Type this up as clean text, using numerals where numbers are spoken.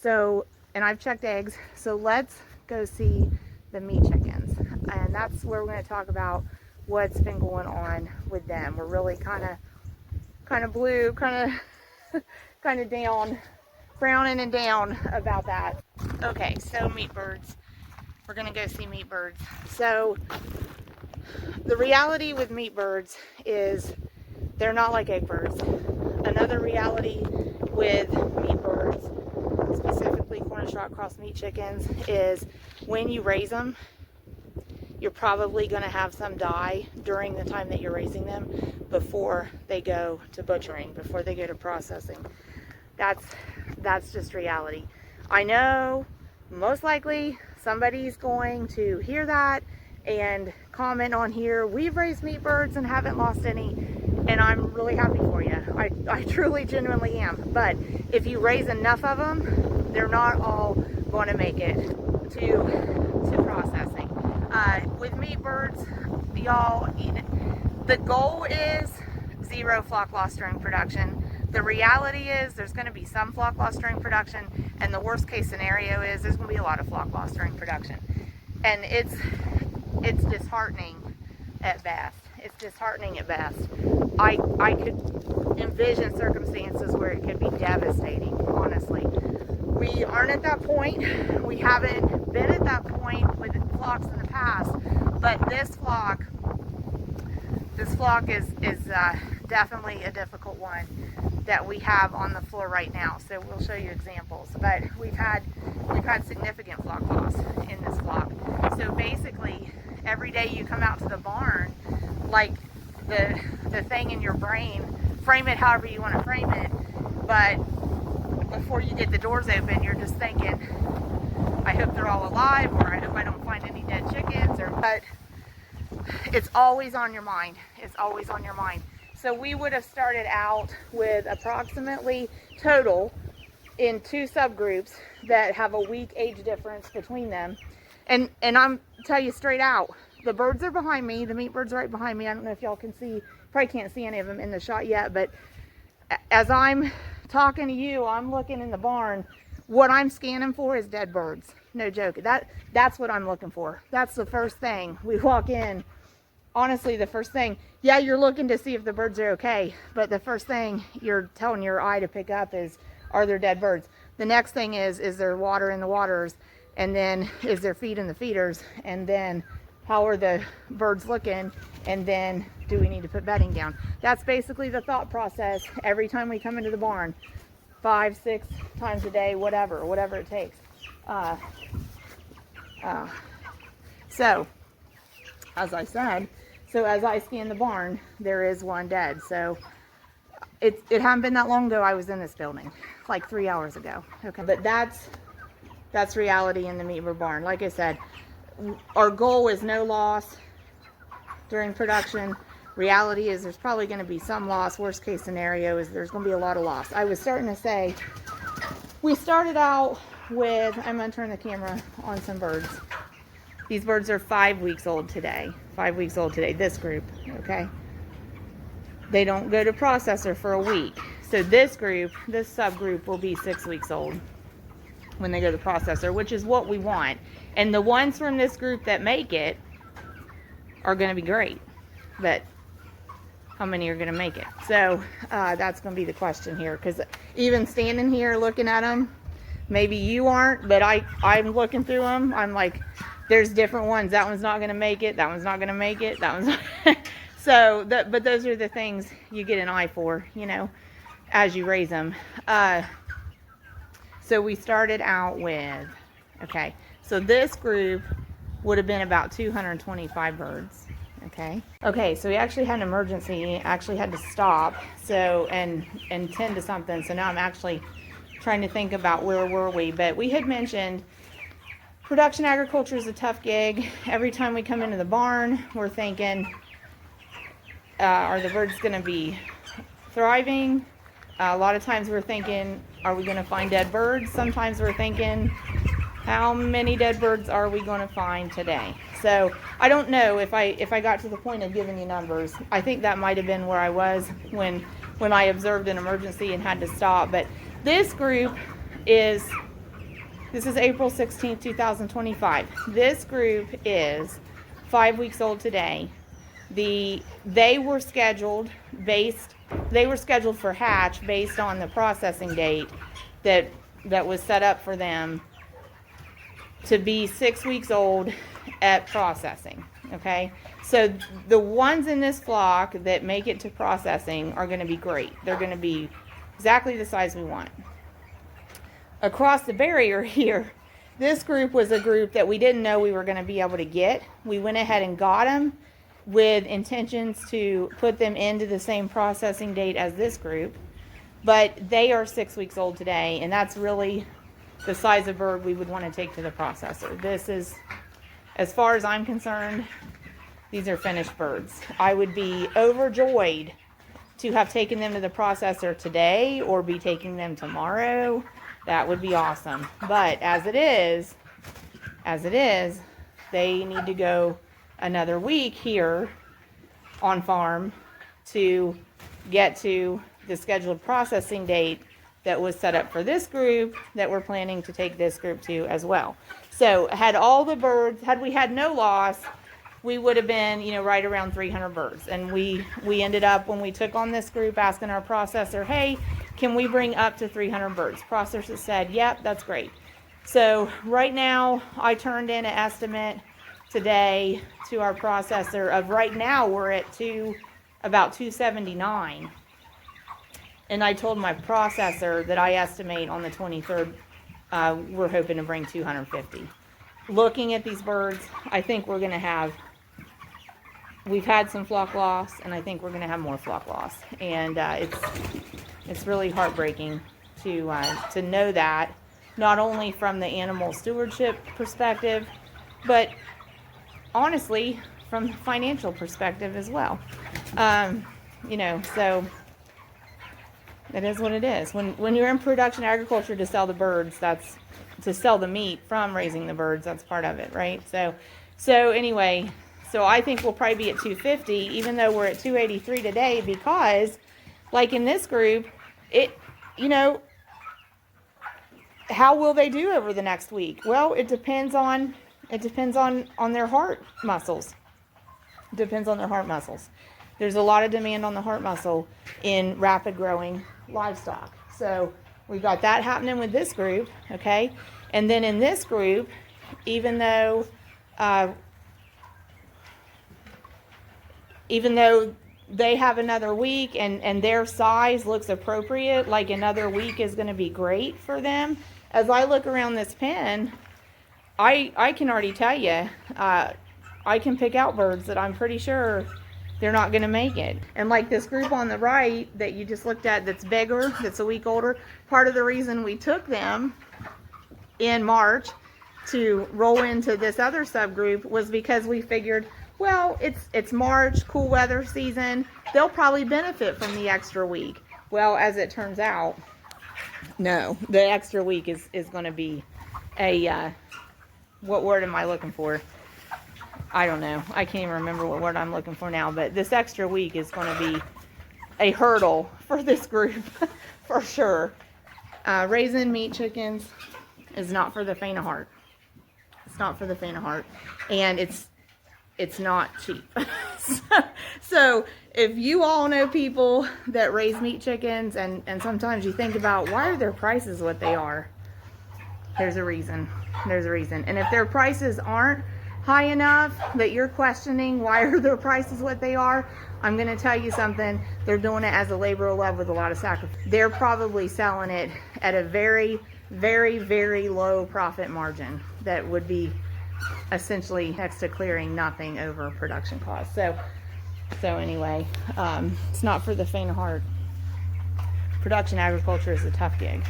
So, and I've checked eggs, so let's go see the meat chickens. And that's where we're going to talk about what's been going on with them. We're really kind of blue, kind of down, browning and down about that. Okay, so meat birds. We're going to go see meat birds. So, the reality with meat birds is they're not like egg birds. Another reality with meat birds, specifically Cornish-Rock cross meat chickens, is when you raise them, you're probably going to have some die during the time that you're raising them before they go to butchering, before they go to processing. That's just reality. I know most likely somebody's going to hear that and comment on here, we've raised meat birds and haven't lost any, and I'm really happy for you. I truly, genuinely am. But if you raise enough of them, they're not all going to make it to processing. With meat birds, y'all, the goal is 0 flock loss during production. The reality is there's going to be some flock loss during production, and the worst case scenario is there's going to be a lot of flock loss during production. And it's disheartening at best. It's disheartening at best. I could envision circumstances where it could be devastating, honestly. We aren't at that point. We haven't been at that point with flocks in the past, but this flock is definitely a difficult one that we have on the floor right now. So we'll show you examples, but we've had significant flock loss in this flock. So basically, every day you come out to the barn, like the thing in your brain, frame it however you want to frame it, but before you get the doors open, you're just thinking, I hope they're all alive, or I hope I don't find any dead chickens, but it's always on your mind. It's always on your mind. So we would have started out with approximately total in 2 subgroups that have a week age difference between them. And I'm tell you straight out, the birds are behind me, the meat birds are right behind me. I don't know if y'all can see, probably can't see any of them in the shot yet, but as I'm talking to you, I'm looking in the barn. What I'm scanning for is dead birds. No joke. That's what I'm looking for. That's the first thing. We walk in. Honestly, the first thing, yeah, you're looking to see if the birds are okay, but the first thing you're telling your eye to pick up is, are there dead birds? The next thing is there water in the waters? And then, is there feed in the feeders? And then, how are the birds looking? And then, do we need to put bedding down? That's basically the thought process every time we come into the barn. 5, 6 times a day, whatever it takes. So, as I said, as I scan the barn, there is one dead. So, it hadn't been that long ago I was in this building, like 3 hours ago. Okay, but that's reality in the meat bird barn. Like I said, our goal is no loss during production. Reality is there's probably going to be some loss. Worst case scenario is there's going to be a lot of loss. I was starting to say, we started out with, I'm going to turn the camera on some birds. These birds are 5 weeks old today. 5 weeks old today, this group, okay? They don't go to processor for a week. So this group, this subgroup will be 6 weeks old when they go to processor, which is what we want. And the ones from this group that make it are going to be great. But how many are going to make it? So that's going to be the question here, because even standing here looking at them, maybe you aren't, but I'm looking through them. I'm like, there's different ones. That one's not going to make it. That one's not going to make it. That one's not. So, but those are the things you get an eye for, you know, as you raise them. So we started out with, okay, so this group would have been about 225 birds. Okay, so we actually had an emergency, actually had to stop, so, and tend to something. So now I'm actually trying to think about where were we, but we had mentioned production agriculture is a tough gig. Every time we come into the barn, we're thinking, are the birds going to be thriving? A lot of times we're thinking, are we going to find dead birds? Sometimes we're thinking, how many dead birds are we going to find today? So I don't know if I got to the point of giving you numbers. I think that might have been where I was when I observed an emergency and had to stop. But this group is This is April 16th, 2025. This group is 5 weeks old today. They were scheduled for hatch based on the processing date that was set up for them to be 6 weeks old at processing. Okay, so the ones in this flock that make it to processing are going to be great. They're going to be exactly the size we want. Across the barrier here, this group was a group that we didn't know we were going to be able to get. We went ahead and got them with intentions to put them into the same processing date as this group, but they are 6 weeks old today, and that's really the size of bird we would want to take to the processor. This is, as far as I'm concerned, these are finished birds. I would be overjoyed to have taken them to the processor today or be taking them tomorrow. That would be awesome. But as it is, they need to go another week here on farm to get to the scheduled processing date that was set up for this group that we're planning to take this group to as well. So had we had no loss, we would have been, right around 300 birds. And we ended up, when we took on this group, asking our processor, hey, can we bring up to 300 birds? Processor said, yep, that's great. So right now, I turned in an estimate today to our processor of right now we're at about 279. And I told my processor that I estimate on the 23rd, we're hoping to bring 250. Looking at these birds, I think we've had some flock loss, and I think we're going to have more flock loss. And it's really heartbreaking to know that, not only from the animal stewardship perspective, but honestly, from the financial perspective as well. So it is what it is. When you're in production agriculture to sell the birds, that's to sell the meat from raising the birds. That's part of it, right? So anyway, so I think we'll probably be at 250, even though we're at 283 today, because like in this group, how will they do over the next week? Well, it depends on their heart muscles. It depends on their heart muscles. There's a lot of demand on the heart muscle in rapid growing livestock. So we've got that happening with this group, okay? And then in this group, even though they have another week and their size looks appropriate, like another week is going to be great for them. As I look around this pen, I can already tell you, I can pick out birds that I'm pretty sure they're not going to make it. And like this group on the right that you just looked at that's bigger, that's a week older, part of the reason we took them in March to roll into this other subgroup was because we figured, well, it's March, cool weather season, they'll probably benefit from the extra week. Well, as it turns out, no, the extra week is going to be what word am I looking for? I don't know. I can't even remember what word I'm looking for now, but this extra week is going to be a hurdle for this group for sure. Raising meat chickens is not for the faint of heart. It's not for the faint of heart, and it's not cheap. So if you all know people that raise meat chickens, and sometimes you think about, why are their prices what they are? There's a reason. There's a reason. And if their prices aren't high enough that you're questioning why are their prices what they are, I'm going to tell you something. They're doing it as a labor of love with a lot of sacrifice. They're probably selling it at a very, very, very low profit margin that would be essentially next to clearing nothing over production costs. So anyway, it's not for the faint of heart. Production agriculture is a tough gig.